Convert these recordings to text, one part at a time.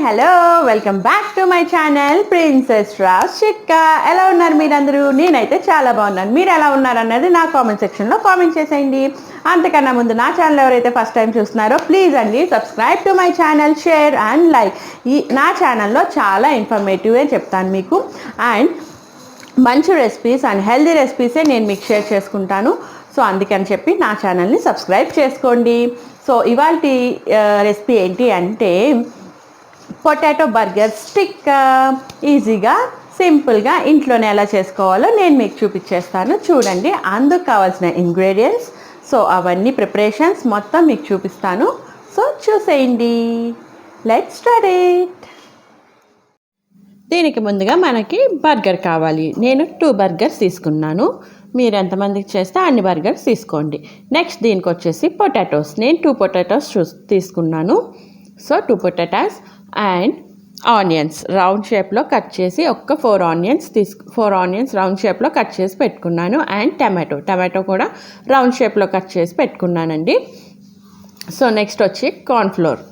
Hello welcome back to my channel princess Raj చిట్కా. ఎలా ఉన్నారు మీరందరూ? నేనైతే చాలా బాగున్నాను. మీరు ఎలా ఉన్నారు అన్నది నా కామెంట్ సెక్షన్లో కామెంట్ చేసేయండి. అంతకన్నా ముందు నా ఛానల్ ఎవరైతే ఫస్ట్ టైం చూస్తున్నారో ప్లీజ్ అండి subscribe to my channel, share and like. నా ఛానల్లో చాలా ఇన్ఫర్మేటివే చెప్తాను మీకు, అండ్ మంచి రెసిపీస్ అండ్ హెల్దీ రెసిపీసే నేను మీకు షేర్ చేసుకుంటాను. సో అందుకని చెప్పి నా ఛానల్ని సబ్స్క్రైబ్ చేసుకోండి. సో ఇవాళ రెసిపీ ఏంటి అంటే పొటాటో బర్గర్ స్టిక్. ఈజీగా సింపుల్గా ఇంట్లోనే ఎలా చేసుకోవాలో నేను మీకు చూపించేస్తాను. చూడండి, అందుకు కావాల్సిన ఇంగ్రీడియంట్స్, సో అవన్నీ ప్రిపరేషన్స్ మొత్తం మీకు చూపిస్తాను. సో చూసేయండి. Let's start it. దీనికి ముందుగా మనకి బర్గర్ కావాలి. నేను 2 బర్గర్స్ తీసుకున్నాను. మీరు ఎంతమందికి చేస్తే అన్ని బర్గర్స్ తీసుకోండి. నెక్స్ట్ దీనికి వచ్చేసి పొటాటోస్. నేను 2 పొటాటోస్ తీసుకున్నాను. So 2 potatoes and onions round షేప్లో కట్ చేసి 4 ఆనియన్స్ రౌండ్ షేప్లో కట్ చేసి పెట్టుకున్నాను. అండ్ టమాటో కూడా రౌండ్ షేప్లో కట్ చేసి పెట్టుకున్నానండి. సో నెక్స్ట్ వచ్చి కార్న్ఫ్లోర్.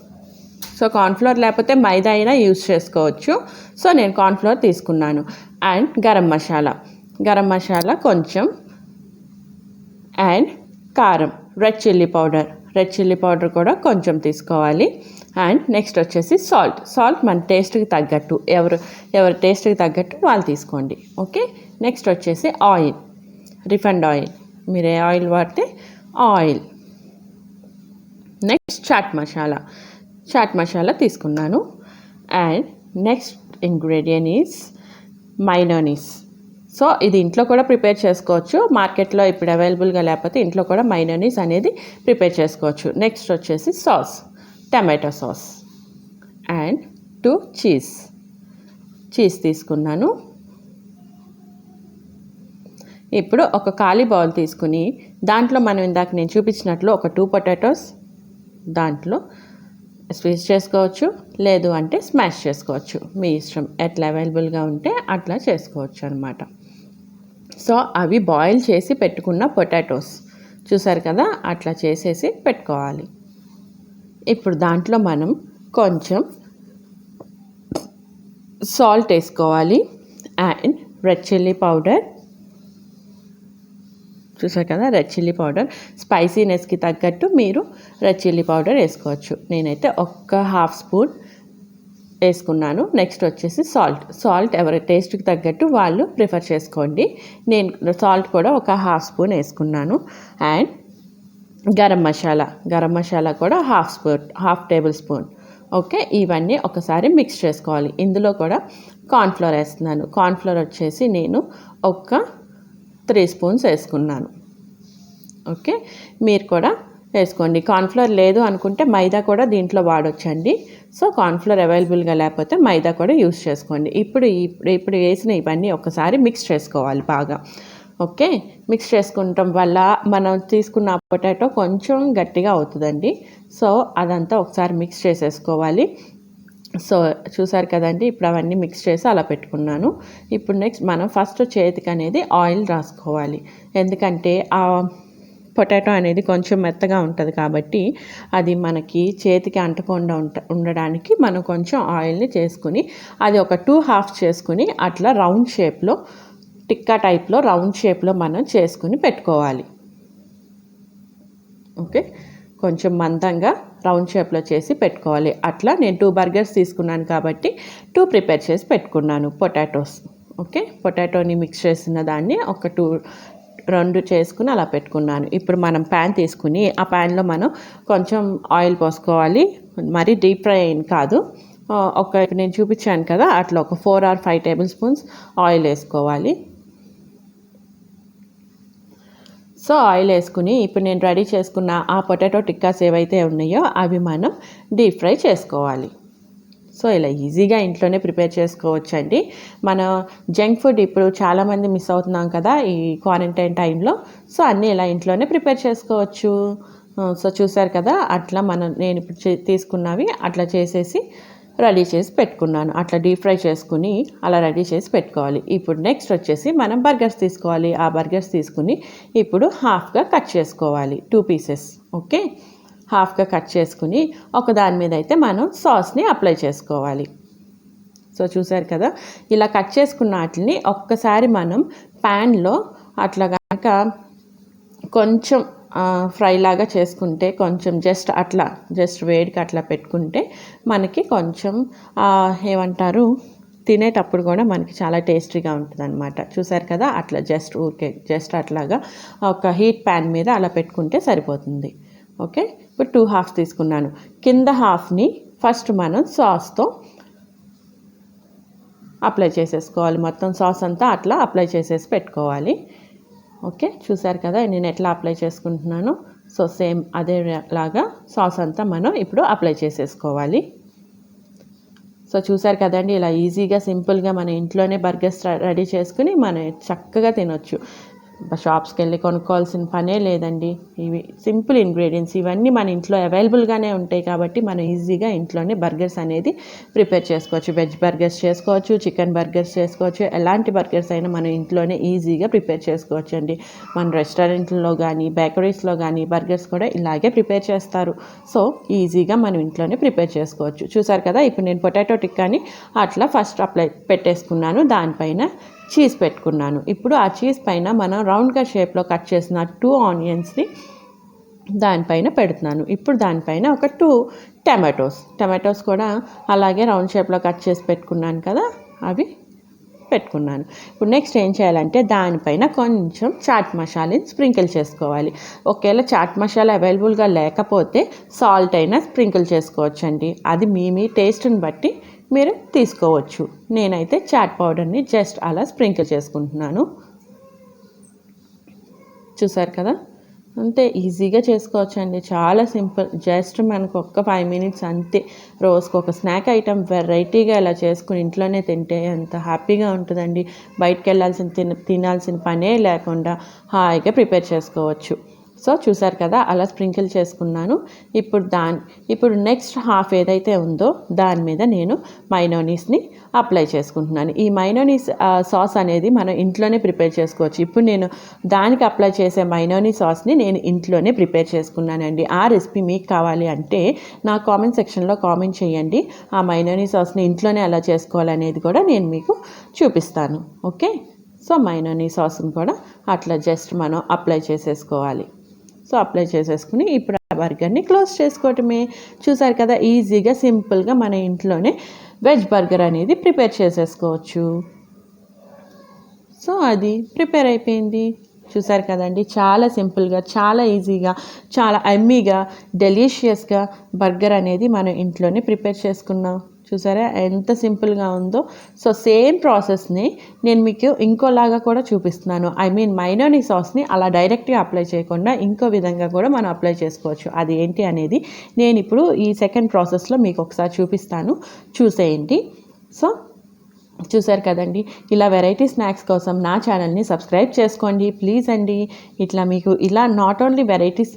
సో కార్న్ఫ్లోర్ లేకపోతే మైదా అయినా యూజ్ చేసుకోవచ్చు. సో నేను కార్న్ఫ్లోర్ తీసుకున్నాను. అండ్ గరం మసాలా కొంచెం, అండ్ కారం, రెడ్ చిల్లీ పౌడర్ కూడా కొంచెం తీసుకోవాలి. అండ్ నెక్స్ట్ వచ్చేసి సాల్ట్ మన టేస్ట్కి తగ్గట్టు, ఎవరి టేస్ట్కి తగ్గట్టు వాళ్ళు తీసుకోండి. ఓకే. నెక్స్ట్ వచ్చేసి ఆయిల్, రిఫైండ్ ఆయిల్, మీరు ఏ ఆయిల్ వాడితే ఆయిల్. నెక్స్ట్ చాట్ మసాలా తీసుకున్నాను. And next ingredient is mayonnaise. So ఇది ఇంట్లో కూడా ప్రిపేర్ చేసుకోవచ్చు. మార్కెట్లో ఇప్పుడు అవైలబుల్గా లేకపోతే ఇంట్లో కూడా మైనోనీస్ అనేది ప్రిపేర్ చేసుకోవచ్చు. నెక్స్ట్ వచ్చేసి టమాటో సాస్ అండ్ 2 చీజ్ తీసుకున్నాను. ఇప్పుడు ఒక ఖాళీ బౌల్ తీసుకుని దాంట్లో మనం ఇందాక నేను చూపించినట్లు ఒక 2 పొటాటోస్ దాంట్లో స్క్వీజ్ చేసుకోవచ్చు, లేదు అంటే స్మాష్ చేసుకోవచ్చు. మీ ఇష్టం, ఎట్లా అవైలబుల్గా ఉంటే అట్లా చేసుకోవచ్చు అనమాట. సో అవి బాయిల్ చేసి పెట్టుకున్న పొటాటోస్ చూసారు కదా, అట్లా చేసేసి పెట్టుకోవాలి. ఇప్పుడు దాంట్లో మనం కొంచెం సాల్ట్ వేసుకోవాలి. అండ్ రెడ్ చిల్లీ పౌడర్ చూసారు కదా, రెడ్ చిల్లీ పౌడర్ స్పైసీనెస్కి తగ్గట్టు మీరు రెడ్ చిల్లీ పౌడర్ వేసుకోవచ్చు. నేనైతే 1/2 స్పూన్ వేసుకున్నాను. నెక్స్ట్ వచ్చేసి సాల్ట్ ఎవరి టేస్ట్కి తగ్గట్టు వాళ్ళు ప్రిఫర్ చేసుకోండి. నేను సాల్ట్ కూడా 1/2 స్పూన్ వేసుకున్నాను. అండ్ గరం మసాలా కూడా 1/2 టేబుల్ స్పూన్. ఓకే, ఇవన్నీ ఒకసారి మిక్స్ చేసుకోవాలి. ఇందులో కూడా కార్న్ఫ్లోర్ వేస్తున్నాను. కార్న్ఫ్లోర్ వచ్చేసి నేను 3 స్పూన్స్ వేసుకున్నాను. ఓకే, మీరు కూడా వేసుకోండి. కార్న్ఫ్లోర్ లేదు అనుకుంటే మైదా కూడా దీంట్లో వాడొచ్చండి. సో కార్న్ఫ్లోర్ అవైలబుల్గా లేకపోతే మైదా కూడా యూస్ చేసుకోండి. ఇప్పుడు వేసిన ఇవన్నీ ఒకసారి మిక్స్ చేసుకోవాలి బాగా. ఓకే, మిక్స్ చేసుకుంటాం వల్ల మనం తీసుకున్న పొటాటో కొంచెం గట్టిగా అవుతుందండి. సో అదంతా ఒకసారి మిక్స్ చేసేసుకోవాలి. సో చూసారు కదండి, ఇప్పుడు అవన్నీ మిక్స్ చేసి అలా పెట్టుకున్నాను. ఇప్పుడు నెక్స్ట్ మనం ఫస్ట్ చేతికి అనేది ఆయిల్ రాసుకోవాలి. ఎందుకంటే ఆ పొటాటో అనేది కొంచెం మెత్తగా ఉంటుంది కాబట్టి అది మనకి చేతికి అంటకుండా ఉండడానికి మనం కొంచెం ఆయిల్ని చేసుకుని అది ఒక 2 హాఫ్ చేసుకుని అట్లా రౌండ్ షేప్లో, టిక్కా టైప్లో రౌండ్ షేప్లో మనం చేసుకుని పెట్టుకోవాలి. ఓకే, కొంచెం మందంగా రౌండ్ షేప్లో చేసి పెట్టుకోవాలి. అట్లా నేను 2 బర్గర్స్ తీసుకున్నాను కాబట్టి 2 ప్రిపేర్ చేసి పెట్టుకున్నాను పొటాటోస్. ఓకే, పొటాటోని మిక్స్ చేసిన దాన్ని ఒక 2 చేసుకుని అలా పెట్టుకున్నాను. ఇప్పుడు మనం ప్యాన్ తీసుకుని ఆ ప్యాన్లో మనం కొంచెం ఆయిల్ పోసుకోవాలి. మరీ డీప్ ఫ్రై కాదు, నేను చూపించాను కదా అట్లా ఒక 4 or 5 టేబుల్ స్పూన్స్ ఆయిల్ వేసుకోవాలి. సో ఆయిల్ వేసుకుని ఇప్పుడు నేను రెడీ చేసుకున్న ఆ పొటాటో టిక్కాస్ ఏవైతే ఉన్నాయో అవి మనం డీప్ ఫ్రై చేసుకోవాలి. సో ఇలా ఈజీగా ఇంట్లోనే ప్రిపేర్ చేసుకోవచ్చండి. మన జంక్ ఫుడ్ ఇప్పుడు చాలామంది మిస్ అవుతున్నాం కదా ఈ క్వారంటైన్ టైంలో. సో అన్నీ ఇలా ఇంట్లోనే ప్రిపేర్ చేసుకోవచ్చు. సో చూసారు కదా, అట్లా నేను ఇప్పుడు తీసుకున్నవి అట్లా చేసేసి రెడీ చేసి పెట్టుకున్నాను. అట్లా డీప్ ఫ్రై చేసుకుని అలా రెడీ చేసి పెట్టుకోవాలి. ఇప్పుడు నెక్స్ట్ వచ్చేసి మనం బర్గర్స్ తీసుకోవాలి. ఆ బర్గర్స్ తీసుకుని ఇప్పుడు హాఫ్గా కట్ చేసుకోవాలి, 2 పీసెస్. ఓకే, హాఫ్గా కట్ చేసుకుని ఒక దాని మీద అయితే మనం సాస్ని అప్లై చేసుకోవాలి. సో చూసారు కదా, ఇలా కట్ చేసుకున్న వాటిని ఒక్కసారి మనం ప్యాన్లో అట్లా కనుక కొంచెం ఫ్రై లాగా చేసుకుంటే, కొంచెం జస్ట్ వేడికి అట్లా పెట్టుకుంటే మనకి కొంచెం ఏమంటారు, తినేటప్పుడు కూడా మనకి చాలా టేస్టీగా ఉంటుంది అనమాట. చూసారు కదా, అట్లా జస్ట్ అట్లాగా ఒక హీట్ ప్యాన్ మీద అలా పెట్టుకుంటే సరిపోతుంది. ఓకే, ఇప్పుడు 2 హాఫ్స్ తీసుకున్నాను. కింద హాఫ్ని ఫస్ట్ మనం సాస్తో అప్లై చేసేసుకోవాలి. మొత్తం సాస్ అంతా అట్లా అప్లై చేసేసి పెట్టుకోవాలి. ఓకే, చూసారు కదా నేను ఎట్లా అప్లై చేసుకుంటున్నాను. సో సేమ్ అదేలాగా సాస్ అంతా మనం ఇప్పుడు అప్లై చేసేసుకోవాలి. సో చూసారు కదండి, ఇలా ఈజీగా సింపుల్గా మన ఇంట్లోనే బర్గర్స్ రెడీ చేసుకుని మనం చక్కగా తినొచ్చు. షాప్స్కి వెళ్ళి కొనుక్కోవాల్సిన పనే లేదండి. ఇవి సింపుల్ ఇంగ్రీడియంట్స్, ఇవన్నీ మన ఇంట్లో అవైలబుల్గానే ఉంటాయి కాబట్టి మనం ఈజీగా ఇంట్లోనే బర్గర్స్ అనేది ప్రిపేర్ చేసుకోవచ్చు. వెజ్ బర్గర్స్ చేసుకోవచ్చు, చికెన్ బర్గర్స్ చేసుకోవచ్చు, ఎలాంటి బర్గర్స్ అయినా మనం ఇంట్లోనే ఈజీగా ప్రిపేర్ చేసుకోవచ్చు అండి. మన రెస్టారెంట్లో కానీ బేకరీస్లో కానీ బర్గర్స్ కూడా ఇలాగే ప్రిపేర్ చేస్తారు. సో ఈజీగా మనం ఇంట్లోనే ప్రిపేర్ చేసుకోవచ్చు. చూసారు కదా, ఇప్పుడు నేను పొటాటో టిక్కాని అట్లా ఫస్ట్ అప్లై పెట్టేసుకున్నాను. దానిపైన చీజ్ పెట్టుకున్నాను. ఇప్పుడు ఆ చీజ్ పైన మనం రౌండ్గా షేప్లో కట్ చేసిన 2 ఆనియన్స్ని దానిపైన పెడుతున్నాను. ఇప్పుడు దానిపైన ఒక 2 టమాటోస్ కూడా అలాగే రౌండ్ షేప్లో కట్ చేసి పెట్టుకున్నాను కదా, అవి పెట్టుకున్నాను. ఇప్పుడు నెక్స్ట్ ఏం చేయాలంటే దానిపైన కొంచెం చాట్ మసాలాని స్ప్రింకిల్ చేసుకోవాలి. ఒకవేళ చాట్ మసాలా అవైలబుల్గా లేకపోతే సాల్ట్ అయినా స్ప్రింకిల్ చేసుకోవచ్చు అండి. అది మీ టేస్ట్ని బట్టి మీరు తీసుకోవచ్చు. నేనైతే చాట్ పౌడర్ని జస్ట్ అలా స్ప్రింకిల్ చేసుకుంటున్నాను. చూసారు కదా, అంతే ఈజీగా చేసుకోవచ్చు అండి. చాలా సింపుల్, జస్ట్ మనకు ఒక్క 5 మినిట్స్ అంతే. రోజుకు ఒక స్నాక్ ఐటెం వెరైటీగా ఇలా చేసుకుని ఇంట్లోనే తింటే ఎంత హ్యాపీగా ఉంటుందండి. బయటకు తినాల్సిన పనే లేకుండా హాయిగా ప్రిపేర్ చేసుకోవచ్చు. సో చూసారు కదా, అలా స్ప్రింకిల్ చేసుకున్నాను. ఇప్పుడు నెక్స్ట్ హాఫ్ ఏదైతే ఉందో దాని మీద నేను మైనోనీస్ని అప్లై చేసుకుంటున్నాను. ఈ మైనోనీస్ సాస్ అనేది మనం ఇంట్లోనే ప్రిపేర్ చేసుకోవచ్చు. ఇప్పుడు నేను దానికి అప్లై చేసే మైనోనీస్ సాస్ని నేను ఇంట్లోనే ప్రిపేర్ చేసుకున్నానండి. ఆ రెసిపీ మీకు కావాలి అంటే నా కామెంట్ సెక్షన్లో కామెంట్ చేయండి. ఆ మైనోనీస్ సాస్ని ఇంట్లోనే ఎలా చేసుకోవాలనేది కూడా నేను మీకు చూపిస్తాను. ఓకే, సో మైనోనీస్ సాస్ని కూడా అట్లా జస్ట్ మనం అప్లై చేసేసుకోవాలి. సో అప్లై చేసేసుకుని ఇప్పుడు ఆ బర్గర్ని క్లోజ్ చేసుకోవటమే. చూసారు కదా, ఈజీగా సింపుల్గా మన ఇంట్లోనే వెజ్ బర్గర్ అనేది ప్రిపేర్ చేసేసుకోవచ్చు. సో అది ప్రిపేర్ అయిపోయింది. చూసారు కదండి, చాలా సింపుల్గా, చాలా ఈజీగా, చాలా యమ్మీగా, డెలీషియస్గా బర్గర్ అనేది మనం ఇంట్లోనే ప్రిపేర్ చేసుకున్నాం. చూసారా ఎంత సింపుల్గా ఉందో. సో సేమ్ ప్రాసెస్ని నేను మీకు ఇంకోలాగా కూడా చూపిస్తున్నాను. మైనోనీస్ సాస్ని అలా డైరెక్ట్గా అప్లై చేయకుండా ఇంకో విధంగా కూడా మనం అప్లై చేసుకోవచ్చు. అది ఏంటి అనేది నేను ఇప్పుడు ఈ సెకండ్ ప్రాసెస్లో మీకు ఒకసారి చూపిస్తాను, చూసేయండి. సో చూసారు కదండి, ఇలా వెరైటీ స్నాక్స్ కోసం నా ఛానల్ని సబ్స్క్రైబ్ చేసుకోండి ప్లీజ్ అండి. ఇట్లా మీకు ఇలా నాట్ ఓన్లీ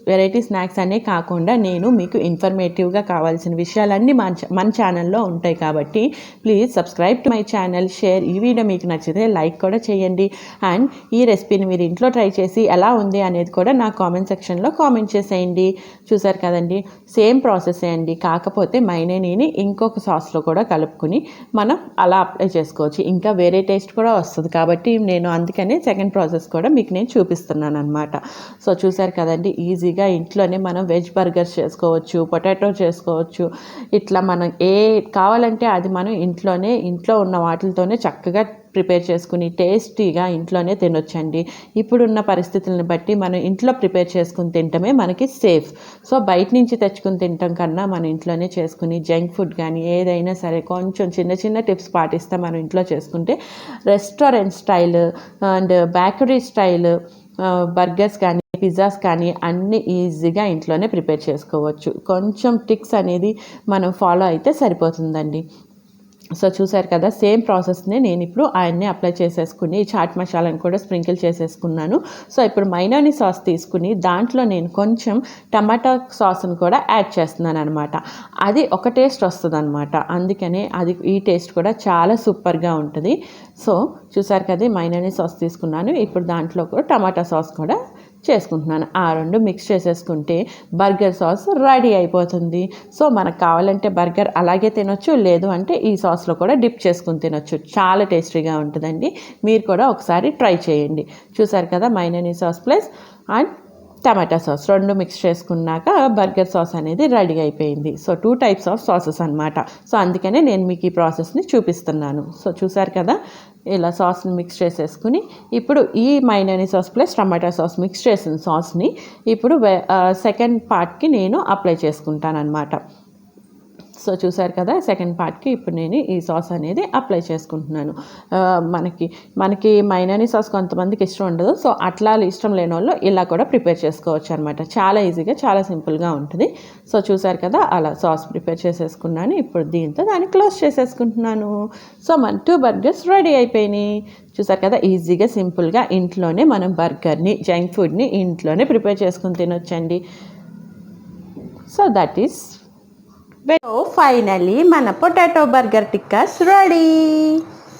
వెరైటీ స్నాక్స్ అనే కాకుండా నేను మీకు ఇన్ఫర్మేటివ్గా కావాల్సిన విషయాలన్నీ మన ఛానల్లో ఉంటాయి కాబట్టి please subscribe to my channel, share. ఈ వీడియో మీకు నచ్చితే లైక్ కూడా చేయండి. అండ్ ఈ రెసిపీని మీరు ఇంట్లో ట్రై చేసి ఎలా ఉంది అనేది కూడా నా కామెంట్ సెక్షన్లో కామెంట్ చేసేయండి. చూసారు కదండి, సేమ్ ప్రాసెస్ అండి, కాకపోతే మైనోనీని ఇంకొక సాస్లో కూడా కలుపుకొని మనం అలా అప్లై చేసుకోవచ్చు. ఇంకా వేరే టేస్ట్ కూడా వస్తుంది కాబట్టి నేను అందుకనే సెకండ్ ప్రాసెస్ కూడా మీకు నేను చూపిస్తున్నాను అనమాట. సో చూసారు కదండి, ఈజీగా ఇంట్లోనే మనం వెజ్ బర్గర్స్ చేసుకోవచ్చు, పొటాటో చేసుకోవచ్చు. ఇట్లా మనం కావాలంటే అది మనం ఇంట్లో ఉన్న వాటితోనే చక్కగా ప్రిపేర్ చేసుకుని టేస్టీగా ఇంట్లోనే తినొచ్చండి. ఇప్పుడున్న పరిస్థితులను బట్టి మనం ఇంట్లో ప్రిపేర్ చేసుకుని తినటమే మనకి సేఫ్. సో బయట నుంచి తెచ్చుకుని తినటం కన్నా మనం ఇంట్లోనే చేసుకుని జంక్ ఫుడ్ కానీ ఏదైనా సరే కొంచెం చిన్న టిప్స్ పాటిస్తే మనం ఇంట్లో చేసుకుంటే restaurant style and bakery style burgers కానీ పిజ్జాస్ కానీ అన్నీ ఈజీగా ఇంట్లోనే ప్రిపేర్ చేసుకోవచ్చు. కొంచెం టిక్స్ అనేది మనం ఫాలో అయితే సరిపోతుందండి. సో చూసారు కదా, సేమ్ ప్రాసెస్ని నేను ఇప్పుడు ఆయన్ని అప్లై చేసేసుకుని చాట్ మసాలాని కూడా స్ప్రింకిల్ చేసేసుకున్నాను. సో ఇప్పుడు మైనోనీ సాస్ తీసుకుని దాంట్లో నేను కొంచెం టమాటా సాస్ని కూడా యాడ్ చేస్తున్నాను అనమాట. అది ఒక టేస్ట్ వస్తుంది అనమాట, అందుకనే ఈ టేస్ట్ కూడా చాలా సూపర్గా ఉంటుంది. సో చూసారు కదా, మైనోనీ సాస్ తీసుకున్నాను. ఇప్పుడు దాంట్లో కూడా టమాటా సాస్ కూడా చేసుకుంటున్నాను. ఆ రెండు మిక్స్ చేసేసుకుంటే బర్గర్ సాస్ రెడీ అయిపోతుంది. సో మనకు కావాలంటే బర్గర్ అలాగే తినొచ్చు, లేదు అంటే ఈ సాస్లో కూడా డిప్ చేసుకుని తినొచ్చు. చాలా టేస్టీగా ఉంటుందండి. మీరు కూడా ఒకసారి ట్రై చేయండి. చూసారు కదా, mayonnaise sauce plus and tomato sauce రెండు మిక్స్ చేసుకున్నాక బర్గర్ సాస్ అనేది రెడీ అయిపోయింది. సో 2 టైప్స్ ఆఫ్ సాసెస్ అనమాట. సో అందుకనే నేను మీకు ఈ ప్రాసెస్ని చూపిస్తున్నాను. సో చూసారు కదా, ఇలా సాస్ని మిక్స్ చేసేసుకుని ఇప్పుడు ఈ mayonnaise sauce plus tomato sauce mix చేసిన సాస్ని ఇప్పుడు సెకండ్ పార్ట్కి నేను అప్లై చేసుకుంటాను అనమాట. సో చూసారు కదా, సెకండ్ పార్ట్కి ఇప్పుడు నేను ఈ సాస్ అనేది అప్లై చేసుకుంటున్నాను. మనకి మైనోనీస్ సాస్ కొంతమందికి ఇష్టం ఉండదు. సో అట్లా ఇష్టం లేని వాళ్ళు ఇలా కూడా ప్రిపేర్ చేసుకోవచ్చు అనమాట. చాలా ఈజీగా, చాలా సింపుల్గా ఉంటుంది. సో చూసారు కదా, అలా సాస్ ప్రిపేర్ చేసేసుకున్నాను. ఇప్పుడు దీంతో దాన్ని క్లోజ్ చేసేసుకుంటున్నాను. సో మన 2 బర్గర్స్ రెడీ అయిపోయినాయి. చూసారు కదా, ఈజీగా సింపుల్గా ఇంట్లోనే మనం బర్గర్ని, జంక్ ఫుడ్ని ఇంట్లోనే ప్రిపేర్ చేసుకుని తినొచ్చండి. సో దట్ ఈస్ ఫైనలీ మన potato burger tikkas ready.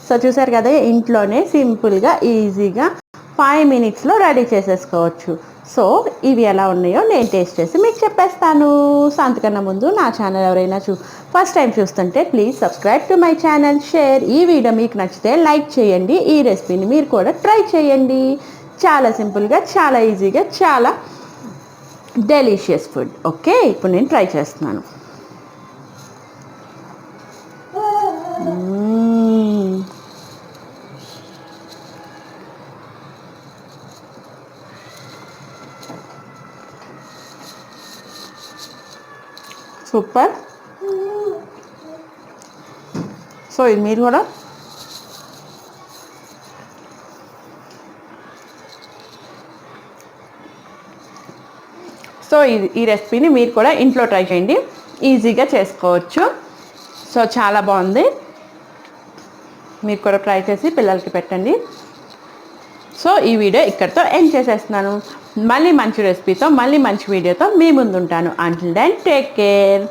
So చూసారు కదా, ఇంట్లోనే సింపుల్గా ఈజీగా 5 మినిట్స్లో రెడీ చేసేసుకోవచ్చు. సో ఇవి ఎలా ఉన్నాయో నేను టేస్ట్ చేసి మీకు చెప్పేస్తాను. సో అంతకన్నా ముందు నా ఛానల్ ఎవరైనా ఫస్ట్ టైం చూస్తుంటే please subscribe to my channel, share. ఈ వీడియో మీకు నచ్చితే లైక్ చేయండి. ఈ రెసిపీని మీరు కూడా ట్రై చేయండి. చాలా సింపుల్గా, చాలా ఈజీగా, చాలా డెలిషియస్ ఫుడ్. ఓకే, ఇప్పుడు నేను ట్రై చేస్తున్నాను. సూపర్. సో ఇది మీరు కూడా ఈ రెసిపీని మీరు కూడా ఇంట్లో ట్రై చేయండి. ఈజీగా చేసుకోవచ్చు. సో చాలా బాగుంది. మీరు కూడా ట్రై చేసి పిల్లలకి పెట్టండి. సో ఈ వీడియో ఇక్కడితో ఎండ్ చేసేస్తున్నాను. మళ్ళీ మంచి రెసిపీతో, మళ్ళీ మంచి వీడియోతో మీ ముందు ఉంటాను. Until then take care.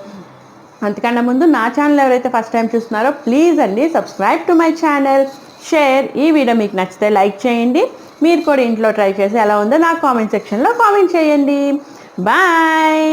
అంతకన్నా ముందు నా ఛానల్ ఎవరైతే ఫస్ట్ టైం చూస్తున్నారో ప్లీజ్ అండి subscribe to my channel, share. ఈ వీడియో మీకు నచ్చితే లైక్ చేయండి. మీరు కూడా ఇంట్లో ట్రై చేసి ఎలా ఉందో నాకు కామెంట్ సెక్షన్లో కామెంట్ చేయండి. బాయ్.